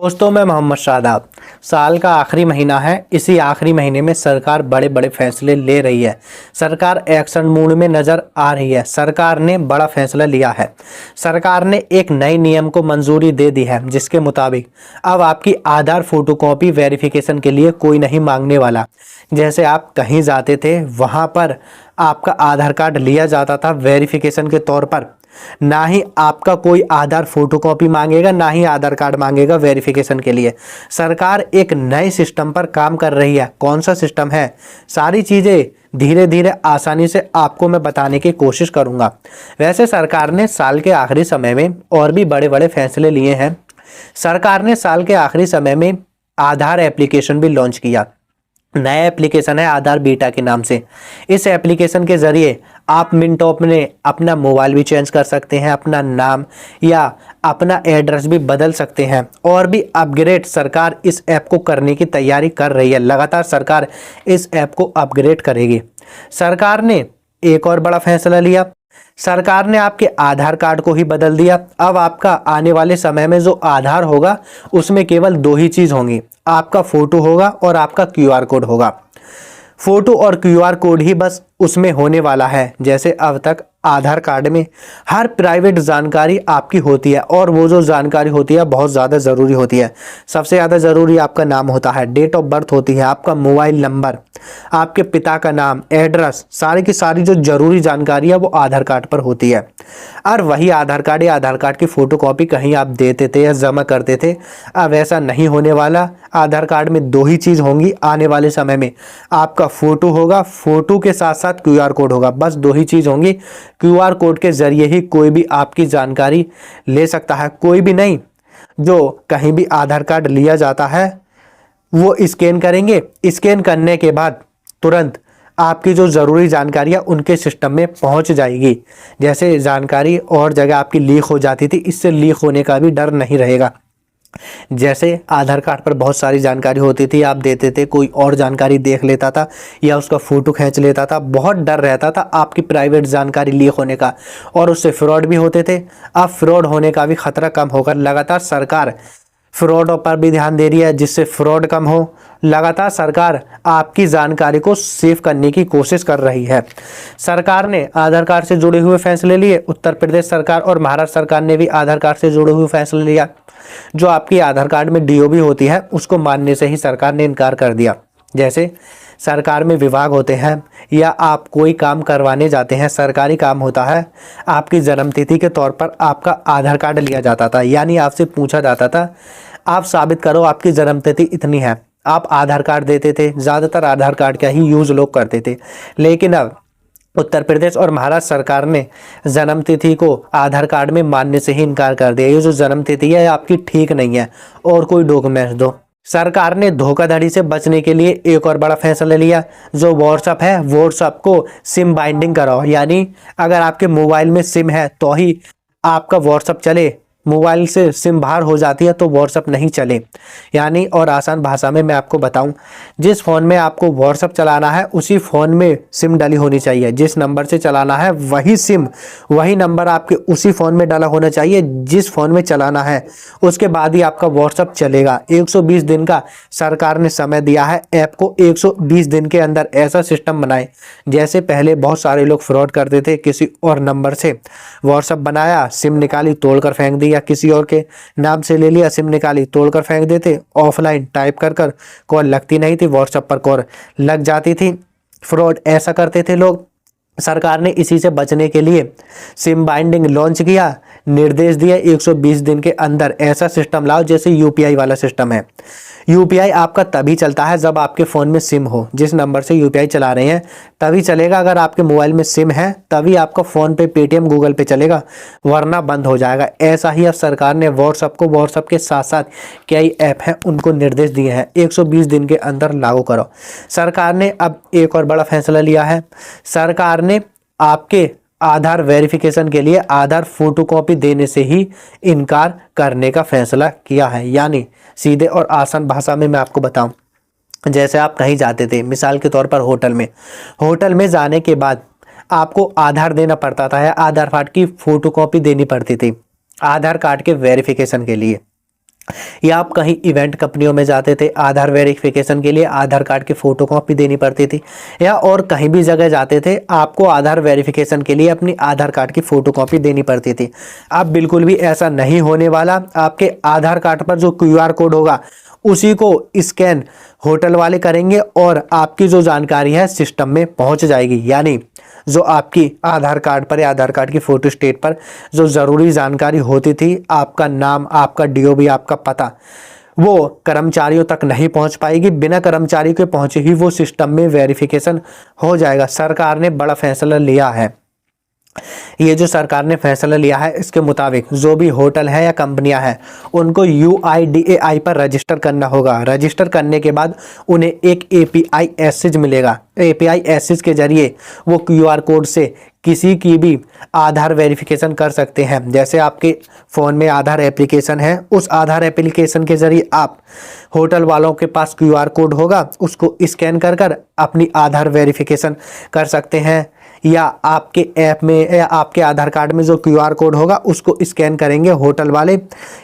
दोस्तों, मैं मोहम्मद शादाब। साल का आखिरी महीना है। इसी आखिरी महीने में सरकार बड़े बड़े फैसले ले रही है। सरकार एक्शन मूड में नज़र आ रही है। सरकार ने बड़ा फैसला लिया है। सरकार ने एक नए नियम को मंजूरी दे दी है, जिसके मुताबिक अब आपकी आधार फोटोकॉपी वेरिफिकेशन के लिए कोई नहीं मांगने वाला। जैसे आप कहीं जाते थे, वहाँ पर आपका आधार कार्ड लिया जाता था वेरिफिकेशन के तौर पर। ना ही आपका कोई आधार फोटोकॉपी मांगेगा, ना ही आधार कार्ड मांगेगा वेरिफिकेशन के लिए। सरकार एक नए सिस्टम पर काम कर रही है। कौन सा सिस्टम है, सारी चीज़ें धीरे धीरे आसानी से आपको मैं बताने की कोशिश करूंगा। वैसे सरकार ने साल के आखिरी समय में और भी बड़े बड़े फैसले लिए हैं। सरकार ने साल के आखिरी समय में आधार एप्लीकेशन भी लॉन्च किया। नया एप्लीकेशन है आधार बीटा के नाम से। इस एप्लीकेशन के ज़रिए आप मिनटों में अपना मोबाइल भी चेंज कर सकते हैं, अपना नाम या अपना एड्रेस भी बदल सकते हैं, और भी अपग्रेड सरकार इस ऐप को करने की तैयारी कर रही है। लगातार सरकार इस ऐप को अपग्रेड करेगी। सरकार ने एक और बड़ा फैसला लिया। सरकार ने आपके आधार कार्ड को ही बदल दिया। अब आपका आने वाले समय में जो आधार होगा, उसमें केवल दो ही चीज़ होंगी, आपका फोटो होगा और आपका क्यूआर कोड होगा। फोटो और क्यूआर कोड ही बस उसमें होने वाला है। जैसे अब तक आधार कार्ड में हर प्राइवेट जानकारी आपकी होती है, और वो जो जानकारी होती है बहुत ज़्यादा ज़रूरी होती है। सबसे ज़्यादा ज़रूरी आपका नाम होता है, डेट ऑफ बर्थ होती है, आपका मोबाइल नंबर, आपके पिता का नाम, एड्रेस, सारी की सारी जो ज़रूरी जानकारी है वो आधार कार्ड पर होती है। और वही आधार कार्ड या आधार कार्ड की फ़ोटोकॉपी कहीं आप देते थे या जमा करते थे। अब ऐसा नहीं होने वाला। आधार कार्ड में दो ही चीज़ होंगी आने वाले समय में, आपका फ़ोटो होगा, फ़ोटो के साथ साथ क्यूआर कोड होगा। बस दो ही चीज़ होंगी। क्यूआर कोड के ज़रिए ही कोई भी आपकी जानकारी ले सकता है। कोई भी नहीं, जो कहीं भी आधार कार्ड लिया जाता है वो स्कैन करेंगे। स्कैन करने के बाद तुरंत आपकी जो ज़रूरी जानकारी है उनके सिस्टम में पहुंच जाएगी। जैसे जानकारी और जगह आपकी लीक हो जाती थी, इससे लीक होने का भी डर नहीं रहेगा। जैसे आधार कार्ड पर बहुत सारी जानकारी होती थी, आप देते थे, कोई और जानकारी देख लेता था या उसका फ़ोटो खींच लेता था। बहुत डर रहता था आपकी प्राइवेट जानकारी लीक होने का, और उससे फ्रॉड भी होते थे। अब फ्रॉड होने का भी खतरा कम होकर लगातार सरकार फ्रॉड पर भी ध्यान दे रही है, जिससे फ्रॉड कम हो। लगातार सरकार आपकी जानकारी को सेव करने की कोशिश कर रही है। सरकार ने आधार कार्ड से जुड़े हुए फैसले लिए। उत्तर प्रदेश सरकार और महाराष्ट्र सरकार ने भी आधार कार्ड से जुड़े हुए फैसले लिया। जो आपकी आधार कार्ड में डीओबी होती है, उसको मानने से ही सरकार ने इनकार कर दिया। जैसे सरकार में विभाग होते हैं या आप कोई काम करवाने जाते हैं, सरकारी काम होता है, आपकी जन्मतिथि के तौर पर आपका आधार कार्ड लिया जाता था। यानी आपसे पूछा जाता था, आप साबित करो आपकी जन्मतिथि इतनी है। आप आधार कार्ड देते थे। ज़्यादातर आधार कार्ड का ही यूज़ लोग करते थे। लेकिन अब उत्तर प्रदेश और महाराष्ट्र सरकार ने जन्मतिथि को आधार कार्ड में मानने से ही इनकार कर दिया। ये जो जन्मतिथि है आपकी ठीक नहीं है, और कोई डॉक्यूमेंट्स दो। सरकार ने धोखाधड़ी से बचने के लिए एक और बड़ा फैसला लिया। जो व्हाट्सअप है, व्हाट्सअप को सिम बाइंडिंग कराओ। यानी अगर आपके मोबाइल में सिम है तो ही आपका व्हाट्सअप चले। मोबाइल से सिम बाहर हो जाती है तो व्हाट्सअप नहीं चले। यानी और आसान भाषा में मैं आपको बताऊं, जिस फ़ोन में आपको व्हाट्सअप चलाना है उसी फ़ोन में सिम डली होनी चाहिए। जिस नंबर से चलाना है वही सिम, वही नंबर आपके उसी फ़ोन में डला होना चाहिए जिस फ़ोन में चलाना है। उसके बाद ही आपका व्हाट्सअप चलेगा। 120 दिन का सरकार ने समय दिया है ऐप को। 120 दिन के अंदर ऐसा सिस्टम बनाए। जैसे पहले बहुत सारे लोग फ्रॉड करते थे, किसी और नंबर से व्हाट्सअप बनाया, सिम निकाली तोड़कर फेंक दी, या किसी और के नाम से ले लिया, सिम निकाली तोड़कर फेंक देते। ऑफलाइन टाइप कर कर कॉल लगती नहीं थी, व्हाट्सएप पर कॉल लग जाती थी। फ्रॉड ऐसा करते थे लोग। सरकार ने इसी से बचने के लिए सिम बाइंडिंग लॉन्च किया। निर्देश दिए 120 दिन के अंदर ऐसा सिस्टम लाओ जैसे यूपीआई वाला सिस्टम है। यूपीआई आपका तभी चलता है जब आपके फ़ोन में सिम हो। जिस नंबर से यूपीआई चला रहे हैं तभी चलेगा। अगर आपके मोबाइल में सिम है तभी आपका फ़ोन पे, पेटीएम, गूगल पे चलेगा, वरना बंद हो जाएगा। ऐसा ही अब सरकार ने व्हाट्सअप के साथ साथ कई ऐप हैं उनको निर्देश दिए हैं 120 दिन के अंदर लागू करो। सरकार ने अब एक और बड़ा फैसला लिया है। सरकार ने आपके आधार वेरिफिकेशन के लिए आधार फोटोकॉपी देने से ही इनकार करने का फैसला किया है। यानी सीधे और आसान भाषा में मैं आपको बताऊं, जैसे आप कहीं जाते थे, मिसाल के तौर पर होटल में जाने के बाद आपको आधार देना पड़ता था या आधार कार्ड की फोटोकॉपी देनी पड़ती थी आधार कार्ड के वेरिफिकेशन के लिए। या आप कहीं इवेंट कंपनियों में जाते थे, आधार वेरिफिकेशन के लिए आधार कार्ड की फ़ोटोकॉपी देनी पड़ती थी, या और कहीं भी जगह जाते थे आपको आधार वेरिफिकेशन के लिए अपनी आधार कार्ड की फ़ोटोकॉपी देनी पड़ती थी। अब बिल्कुल भी ऐसा नहीं होने वाला। आपके आधार कार्ड पर जो क्यूआर कोड होगा उसी को स्कैन होटल वाले करेंगे और आपकी जो जानकारी है सिस्टम में पहुंच जाएगी। यानी जो आपकी आधार कार्ड पर या आधार कार्ड की फोटो स्टेट पर जो ज़रूरी जानकारी होती थी, आपका नाम, आपका डीओबी, आपका पता, वो कर्मचारियों तक नहीं पहुंच पाएगी। बिना कर्मचारी के पहुंचे ही वो सिस्टम में वेरिफिकेशन हो जाएगा। सरकार ने बड़ा फैसला लिया है। ये जो सरकार ने फैसला लिया है इसके मुताबिक जो भी होटल है या कंपनियां हैं उनको UIDAI पर रजिस्टर करना होगा। रजिस्टर करने के बाद उन्हें एक API एसेज मिलेगा। API एसेज के जरिए वो QR कोड से किसी की भी आधार वेरिफिकेशन कर सकते हैं। जैसे आपके फ़ोन में आधार एप्लीकेशन है, उस आधार एप्लीकेशन के जरिए आप होटल वालों के पास QR कोड होगा, उसको स्कैन कर कर अपनी आधार वेरिफिकेशन कर सकते हैं। या आपके ऐप में या आपके आधार कार्ड में जो QR कोड होगा उसको स्कैन करेंगे होटल वाले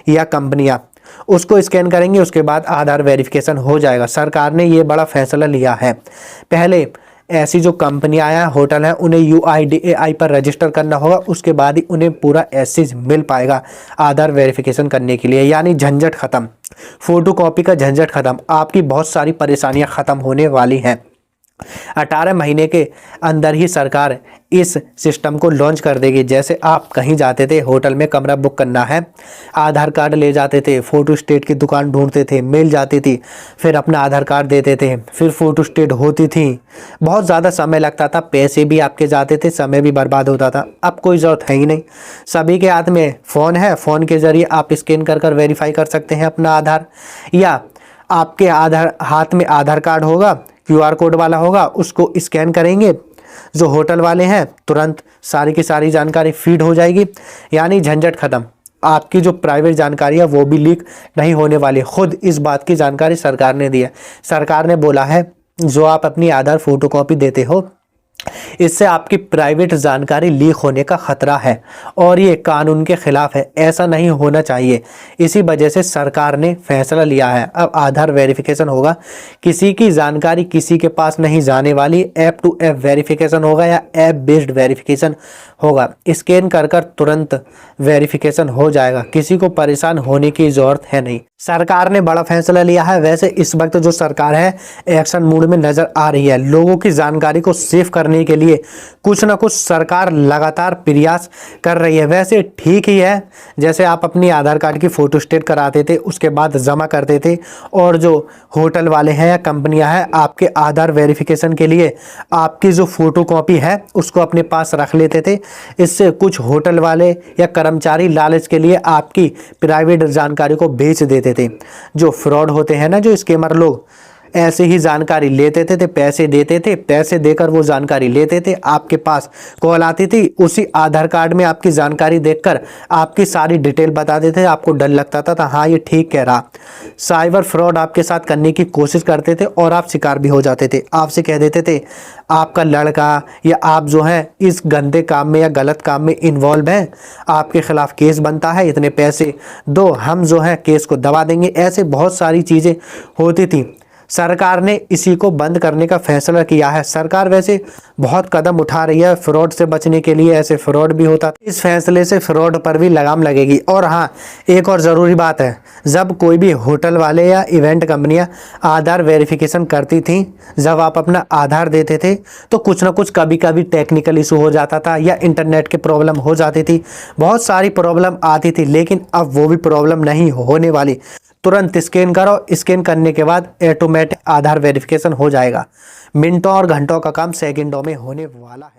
या कंपनियां, उसको स्कैन करेंगे, उसके बाद आधार वेरिफिकेशन हो जाएगा। सरकार ने ये बड़ा फैसला लिया है। पहले ऐसी जो कंपनियां या होटल हैं उन्हें UIDAI पर रजिस्टर करना होगा, उसके बाद ही उन्हें पूरा एसेज मिल पाएगा आधार वेरिफिकेशन करने के लिए। यानी झंझट खत्म, फोटोकॉपी का झंझट खत्म, आपकी बहुत सारी परेशानियां खत्म होने वाली हैं। 18 महीने के अंदर ही सरकार इस सिस्टम को लॉन्च कर देगी। जैसे आप कहीं जाते थे, होटल में कमरा बुक करना है, आधार कार्ड ले जाते थे, फ़ोटो स्टेट की दुकान ढूंढते थे, मिल जाती थी, फिर अपना आधार कार्ड देते थे, फिर फ़ोटो स्टेट होती थी, बहुत ज़्यादा समय लगता था, पैसे भी आपके जाते थे, समय भी बर्बाद होता था। अब कोई ज़रूरत है ही नहीं, सभी के हाथ में फ़ोन है, फ़ोन के ज़रिए आप स्कैन कर कर वेरीफाई कर सकते हैं अपना आधार। या आपके आधार हाथ में आधार कार्ड होगा, QR कोड वाला होगा, उसको स्कैन करेंगे जो होटल वाले हैं, तुरंत सारी की सारी जानकारी फीड हो जाएगी। यानी झंझट खत्म, आपकी जो प्राइवेट जानकारी है वो भी लीक नहीं होने वाली। खुद इस बात की जानकारी सरकार ने दी है। सरकार ने बोला है जो आप अपनी आधार फोटोकॉपी देते हो इससे आपकी प्राइवेट जानकारी लीक होने का खतरा है और ये कानून के खिलाफ है, ऐसा नहीं होना चाहिए। इसी वजह से सरकार ने फैसला लिया है। अब आधार वेरिफिकेशन होगा, किसी की जानकारी किसी के पास नहीं जाने वाली। ऐप टू ऐप वेरिफिकेशन होगा या ऐप बेस्ड वेरिफिकेशन होगा। स्कैन कर कर तुरंत वेरिफिकेशन हो जाएगा, किसी को परेशान होने की ज़रूरत है नहीं। सरकार ने बड़ा फैसला लिया है। वैसे इस वक्त जो सरकार है एक्शन मूड में नज़र आ रही है। लोगों की जानकारी को सेफ करने के लिए कुछ ना कुछ सरकार लगातार प्रयास कर रही है। वैसे ठीक ही है, जैसे आप अपनी आधार कार्ड की फ़ोटो स्टेट कराते थे, उसके बाद जमा करते थे, और जो होटल वाले हैं या कंपनियां हैं आपके आधार वेरिफिकेशन के लिए आपकी जो फ़ोटोकॉपी है उसको अपने पास रख लेते थे। इससे कुछ होटल वाले या कर्मचारी लालच के लिए आपकी प्राइवेट जानकारी को बेच देते थे। जो फ्रॉड होते हैं ना, जो स्कैमर लोग, ऐसे ही जानकारी लेते थे, पैसे देते थे, पैसे देकर वो जानकारी लेते थे, आपके पास कॉल आती थी, उसी आधार कार्ड में आपकी जानकारी देखकर आपकी सारी डिटेल बता देते थे। आपको डर लगता था हाँ ये ठीक कह रहा। साइबर फ्रॉड आपके साथ करने की कोशिश करते थे और आप शिकार भी हो जाते थे। आपसे कह देते थे आपका लड़का या आप जो है इस गंदे काम में या गलत काम में इन्वॉल्व हैं, आपके खिलाफ केस बनता है, इतने पैसे दो, हम जो है केस को दबा देंगे। ऐसे बहुत सारी चीज़ें होती थी। सरकार ने इसी को बंद करने का फैसला किया है। सरकार वैसे बहुत कदम उठा रही है फ्रॉड से बचने के लिए। ऐसे फ्रॉड भी होता, इस फैसले से फ्रॉड पर भी लगाम लगेगी। और हाँ, एक और ज़रूरी बात है, जब कोई भी होटल वाले या इवेंट कंपनियां आधार वेरिफिकेशन करती थी, जब आप अपना आधार देते थे तो कुछ ना कुछ कभी कभी टेक्निकल इशू हो जाता था या इंटरनेट की प्रॉब्लम हो जाती थी, बहुत सारी प्रॉब्लम आती थी। लेकिन अब वो भी प्रॉब्लम नहीं होने वाली। तुरंत स्कैन करो, स्कैन करने के बाद ऑटोमेटिक आधार वेरिफिकेशन हो जाएगा। मिनटों और घंटों का काम सेकंडों में होने वाला है।